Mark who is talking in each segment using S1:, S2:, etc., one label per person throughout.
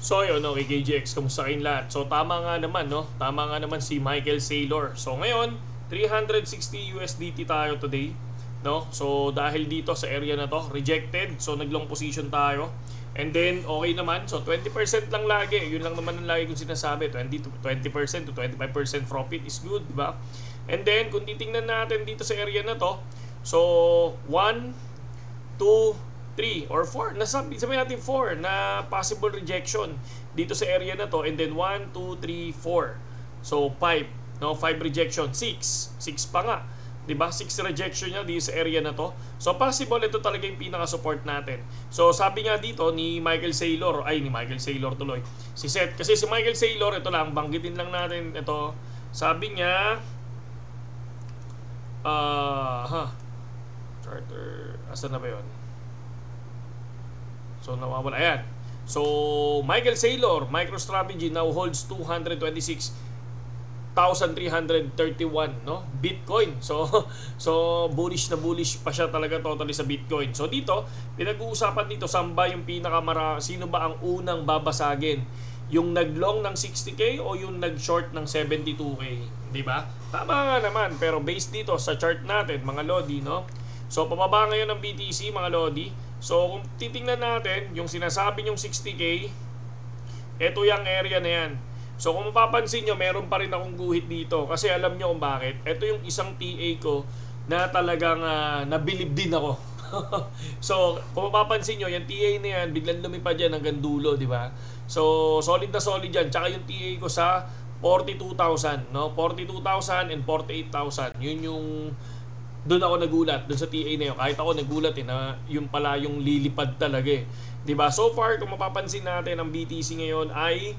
S1: So yun, okay, KGX, kamusta kayong lahat? So tama nga naman, no? Tama nga naman si Michael Saylor. So ngayon, 360 USDT tayo today, no? So dahil dito sa area na to, rejected. So naglong position tayo. And then okay naman. So 20% lang lagi. Yun lang naman ang lagi kong sinasabi. 20% to 25% profit is good, di ba? And then kung titingnan natin dito sa area na to, so 1, 2, 3 or 4, sabihin natin 4 na possible rejection dito sa area na to, and then 1, 2, 3, 4, so 5, no, 5 rejection, 6 pa nga, di ba? 6 rejection niya dito sa area na to. So possible ito talaga yung pinaka support natin. So sabi nga dito ni Michael Saylor, tuloy si Seth, kasi si Michael Saylor, ito lang, banggitin lang natin ito. Sabi niya charter, asan na ba yun? So nawawala, ayan. So Michael Saylor, MicroStrategy now holds 226,331, no, Bitcoin. So bullish na bullish pa siya talaga totally sa Bitcoin. So dito pinag-uusapan dito, saan ba yung sino ba ang unang babasagin? Yung nag-long ng 60k o yung nag-short ng 72k, di ba? Tama nga naman, pero based dito sa chart natin, mga lodi, no? So pababa ngayon ng BTC, mga lodi. So kung titingnan natin yung sinasabi yung 60k, ito yung area na yan. So kung mapapansin nyo, meron pa rin akong guhit dito. Kasi alam nyo kung bakit. Ito yung isang TA ko na talagang nabilib din ako. So kung mapapansin nyo, yung TA na yan, biglang lumipad yan hanggang dulo, di ba? So solid na solid yan. Tsaka yung TA ko sa 42,000, no? 42,000 and 48,000. Yun yung doon ako nagulat, doon sa TA na yun. Kahit ako nagulat na yung pala yung lilipad talaga eh. Diba? So far, kung mapapansin natin, ang BTC ngayon ay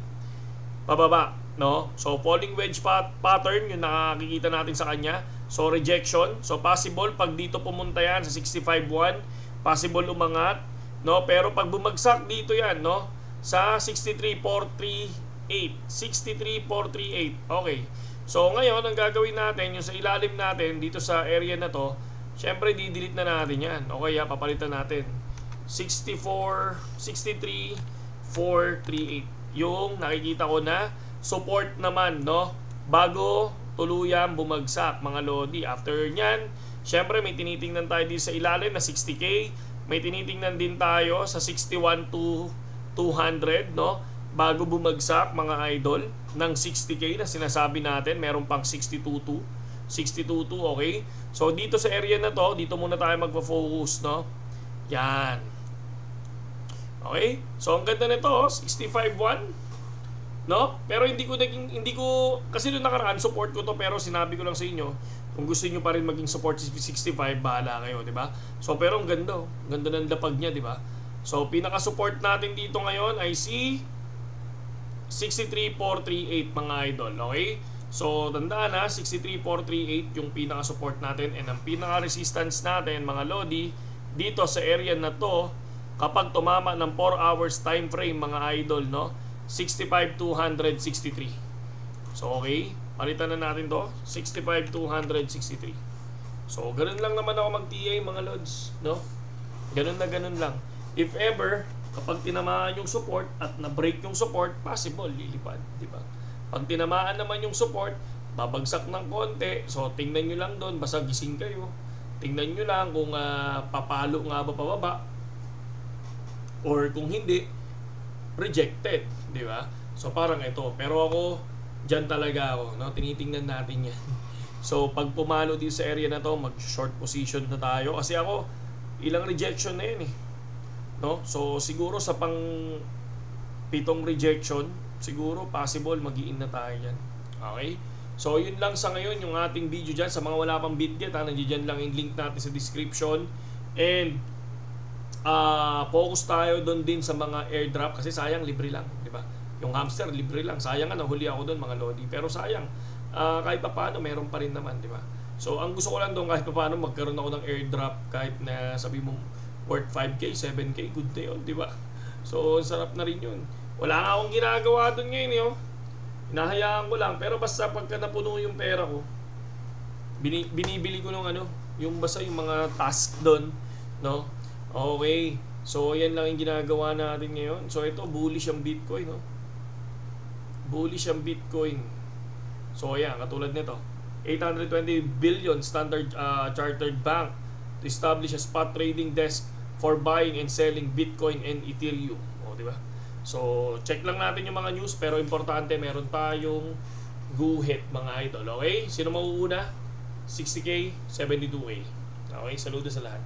S1: pababa, no? So falling wedge pattern, yung nakikita natin sa kanya. So rejection. So possible, pag dito pumunta yan sa 65.1, possible umangat, no? Pero pag bumagsak dito yan, no? Sa 63.438. 63.438. Okay. So ngayon, ang gagawin natin, yung sa ilalim natin, dito sa area na to, syempre di-delete na natin yan. Okay, papalitan natin. 63.438. Yung nakikita ko na support naman, no? Bago tuluyan bumagsak, mga lodi. After nyan, syempre may tinitingnan tayo dito sa ilalim na 60k. May tinitingnan din tayo sa 61,200, no? Bago bumagsak, mga idol, ng 60k na sinasabi natin, meron pang 62.2, okay? So dito sa area na to, dito muna tayo magpo-focus, no? Yan. Okay? So ang ganda nito, 65.1, no? Pero hindi ko kasi nung nakaraan support ko to, pero sinabi ko lang sa inyo, kung gusto niyo pa rin maging support 65, bahala kayo, di ba? So pero ang ganda, ganda ng lapag niya, di ba? So pinaka-support natin dito ngayon ay si 63.438, mga idol, okay? So tandaan na, 63.438 yung pinaka-support natin, and ang pinaka-resistance natin, mga lodi, dito sa area na to, kapag tumama ng 4 hours time frame, mga idol, no? 65,263. So okay, palitan na natin to, 65,263. So ganun lang naman ako mag-TA, mga lods, no? Ganun lang. If ever kapag tinamaan yung support at na-break yung support, possible lilipad, di ba? Pag tinamaan naman yung support, babagsak ng konti. So tingnan nyo lang doon, basta gising kayo. Tingnan nyo lang kung papalo nga ba pababa, or kung hindi, rejected, di ba? So parang ito. Pero ako, dyan talaga ako, no? Tinitingnan natin yan. So pag pumalo dito sa area na to, mag-short position na tayo. Kasi ako, ilang rejection na yan eh, no? So siguro sa pang 7 rejection, siguro possible mag-i-in na tayo yan. Okay? So yun lang sa ngayon yung ating video dyan. Sa mga wala pang BitGet, nandiyan lang yung link natin sa description. And focus tayo doon din sa mga airdrop, kasi sayang, libre lang, di ba? Yung hamster libre lang. Sayang nga, nahuli ako doon, mga lodi. Pero sayang, kahit pa paano meron pa rin naman, di ba? So ang gusto ko lang doon, kahit pa paano magkaroon ako ng airdrop, kahit na sabi mo worth 5k, 7k, good na yun, di ba? So sarap na rin yun. Wala nga akong ginagawa doon ngayon, yun. Hinahayaan ko lang, pero basta pagka napuno yung pera ko, binibili ko ng yung basta yung mga task doon, no? Okay. So, yan lang yung ginagawa natin ngayon. So, ito, bullish ang Bitcoin, no? Bullish ang Bitcoin. So, ayan, katulad nito. 820 billion Standard Chartered Bank to establish a spot trading desk for buying and selling Bitcoin and Ethereum. O, di ba? So, check lang natin yung mga news, pero importante, meron tayong guhit, mga idol. Okay? Sino mauuna? 60K, 72K. Okay? Saludo sa lahat.